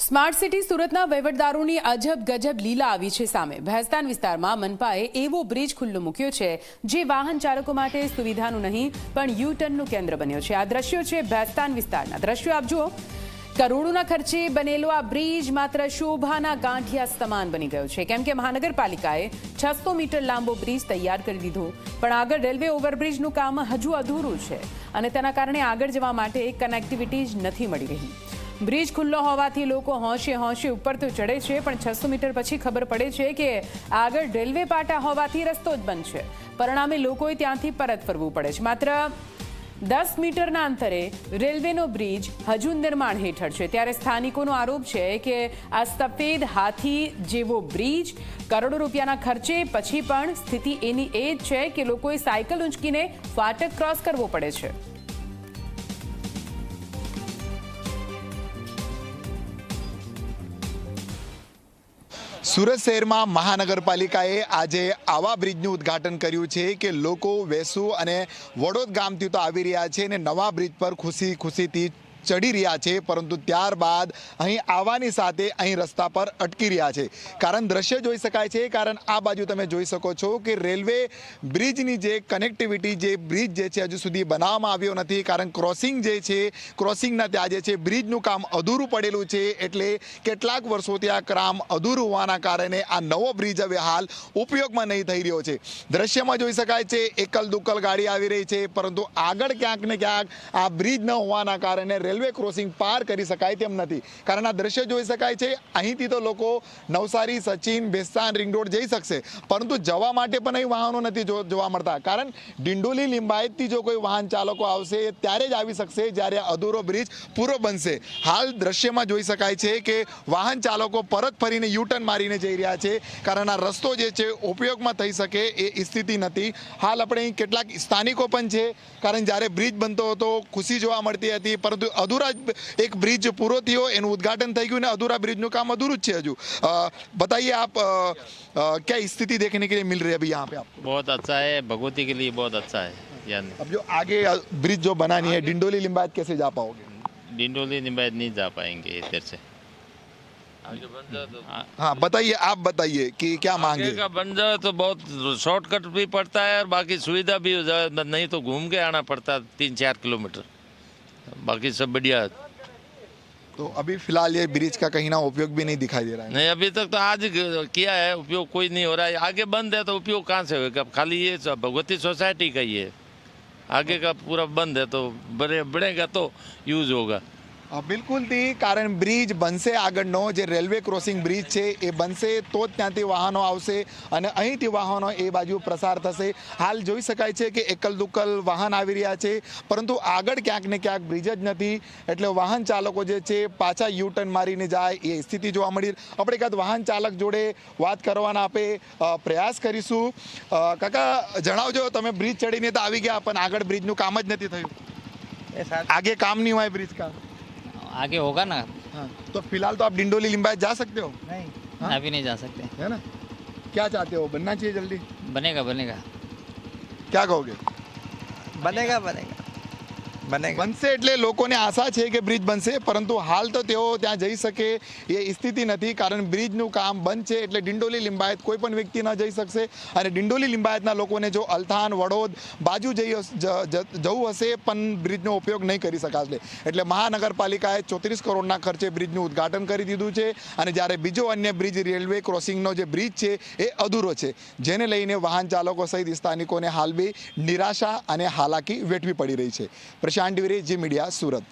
Smart city સુરતના વહીવટદારોની અજબ ગજબ લીલા આવી છે સામે। ભેસ્તાન વિસ્તારમાં મનપાએ એવો બ્રિજ ખુલ્લો મૂક્યો છે જે વાહન ચાલકો માટે સુવિધાનું નહીં પણ યુ ટર્નનું કેન્દ્ર બન્યો છે। આ દ્રશ્યો છે ભેસ્તાન વિસ્તારના। દ્રશ્યો આપ જુઓ। કરોડોના ખર્ચે બનેલો આ બ્રિજ માત્ર શોભાના ગાંઠિયા સમાન બની ગયો છે, કેમ કે મહાનગરપાલિકાએ 600 મીટર લાંબો બ્રિજ તૈયાર કરી દીધો, પણ આગળ રેલવે ઓવરબ્રિજનું કામ હજુ અધૂરું છે અને તેના કારણે આગળ જવા માટે કનેક્ટિવિટી જ નથી મળી રહી। બ્રિજ ખુલ્લો હોવાથી લોકો હોંશે હોંશે ઉપર તો ચડે છે, પણ 600 મીટર પછી ખબર પડે છે કે આગળ રેલવે પાટા હોવાથી રસ્તો જ બંધ છે। પરિણામે લોકોએ ત્યાંથી પરત ફરવું પડે છે। માત્ર 10 મીટરના અંતરે રેલવેનો બ્રિજ હજુ નિર્માણ હેઠળ છે, ત્યારે સ્થાનિકોનો આરોપ છે કે આ સફેદ હાથી જેવો બ્રિજ કરોડો રૂપિયાના ખર્ચે પછી પણ સ્થિતિ એની એ જ છે કે લોકોએ સાયકલ ઊંચકીને ફાટક ક્રોસ કરવો પડે છે। સુરત શહેરમાં મહાનગરપાલિકાએ આજે આવા બ્રિજનું ઉદ્ઘાટન કર્યું છે કે લોકો વેસુ અને વડોદ ગામથી તો આવી રહ્યા છે અને નવા બ્રિજ પર ખુશીથી ચડી રહ્યા છે, પરંતુ ત્યારબાદ અહીં આવવાની સાથે અહીં રસ્તા પર અટકી રહ્યા છે। કારણ દ્રશ્ય જોઈ શકાય છે, કારણ આ બાજુ તમે જોઈ શકો છો કે રેલવે બ્રિજની જે કનેક્ટિવિટી જે બ્રિજ જે છે હજુ સુધી બનાવવામાં આવ્યો નથી, કારણ ક્રોસિંગ જે છે ક્રોસિંગના ત્યાં જે છે બ્રિજનું કામ અધૂરું પડેલું છે, એટલે કેટલાક વર્ષોથી આ કામ અધૂરું હોવાના કારણે આ નવો બ્રિજ હવે હાલ ઉપયોગમાં નહીં થઈ રહ્યો છે। દ્રશ્યમાં જોઈ શકાય છે એકલ દુકલ ગાડી આવી રહી છે, પરંતુ આગળ ક્યાંક ને ક્યાંક આ બ્રિજ ન હોવાના કારણે રેલવે ક્રોસિંગ પાર કરી શકાય તેમ નથી। કારણ આ દ્રશ્ય જોઈ શકાય છે, અહીંથી તો લોકો નવસારી, સચિન, ભેસ્તાન, રિંગ રોડ જઈ શકશે, પરંતુ જવા માટે પણ અહીં વાહનો નથી જોવા મળતા। કારણ ડિંડોલી લિંબાયતથી જો કોઈ વાહન ચાલકો આવશે ત્યારે જ આવી શકશે જ્યારે અધૂરો બ્રિજ પૂરો બનશે। હાલ દ્રશ્યમાં જોઈ શકાય છે કે વાહન ચાલકો પરત ફરીને યુ ટર્ન મારીને જઈ રહ્યા છે, કારણ આ રસ્તો જે છે ઉપયોગમાં થઈ શકે એ સ્થિતિ નથી। હાલ આપણે અહીં કેટલાક સ્થાનિકો પણ છે, કારણ જ્યારે બ્રિજ બનતો હતો ખુશી જોવા મળતી હતી, પરંતુ अधूरा एक ब्रिज पूरा थी एनु उद्घाटन थी गयु ने अधूरा ब्रिज नु काम अधूरू ज हजू। बताइए आप क्या स्थिति देखने के लिए मिल रही है अभी यहाँ पे आपको? बहुत अच्छा है, भगवती के लिए बहुत अच्छा है। यानी अब जो आगे ब्रिज जो बनानी है डिंडोली लिंबायत कैसे जा पाओगे? डिंडोली लिंबायत नहीं जा पाएंगे इधर से। हाँ बताइए, आप बताइए कि क्या मांगे? का बन जाए तो बहुत शॉर्टकट भी पड़ता है और बाकी सुविधा भी हो जाए, नहीं तो घूम के आना पड़ता 3-4 किलोमीटर। बाकी सब बढ़िया है। तो अभी फिलहाल ये ब्रिज का कहीं ना उपयोग भी नहीं दिखाई दे रहा है। नहीं, अभी तक तो आज किया है, उपयोग कोई नहीं हो रहा है। आगे बंद है तो उपयोग कहाँ से होगा? खाली ये भगवती सोसाइटी का ही है, आगे का पूरा बंद है, तो बढ़ेगा तो यूज होगा। बिल्कुल थी, कारण ब्रिज बनसे આગળનો જે રેલવે ક્રોસિંગ બ્રિજ છે એ બનશે તો જ ત્યાંથી વાહનો આવશે અને અહીંથી વાહનો એ બાજુ પ્રસાર થશે। હાલ જોઈ શકાય છે કે એકલ દુકલ વાહન આવી રહ્યા છે, પરંતુ આગળ ક્યાંક ને ક્યાંક બ્રિજ જ નથી, એટલે વાહન ચાલકો જે છે પાછા યુ ટર્ન મારીને જાય એ સ્થિતિ જોવા મળી। આપણે એકાદ વાહન ચાલક જોડે વાત કરવાના આપણે પ્રયાસ કરીશું। કાકા જણાવજો, તમે બ્રિજ ચડીને તો આવી ગયા પણ આગળ બ્રિજનું કામ જ નથી થયું, આગે કામ નહીં હોય ब्रिज का? आगे होगा ना। हाँ, तो फिलहाल तो आप डिंडोली लिंबायत जा सकते हो? नहीं, हाँ? अभी नहीं जा सकते। है ना? क्या चाहते हो, बनना चाहिए जल्दी? बनेगा बनेगा। क्या कहोगे? बनेगा बनेगा बनेगा। બનશે એટલે લોકોને આશા છે કે બ્રિજ બનશે, પરંતુ હાલ તો તેઓ ત્યાં જઈ શકે એ સ્થિતિ નથી, કારણ બ્રિજનું કામ બંધ છે, એટલે ડિંડોલી લિંબાયત કોઈ પણ વ્યક્તિ ન જઈ શકશે। અને ડિંડોલી લિંબાયતના લોકોને જો અલથાણ, વડોદ બાજુ જવું હશે પણ બ્રિજનો ઉપયોગ નહીં કરી શકાશે, એટલે મહાનગરપાલિકાએ 34 કરોડના ખર્ચે બ્રિજનું ઉદ્ઘાટન કરી દીધું છે। અને જ્યારે બીજો અન્ય બ્રિજ રેલવે ક્રોસિંગનો જે બ્રિજ છે એ અધૂરો છે, જેને લઈને વાહન ચાલકો સહિત સ્થાનિકોને હાલ બી નિરાશા અને હાલાકી વેઠવી પડી રહી છે। પ્રશાંત ડિવરે, જી મીડિયા, સુરત।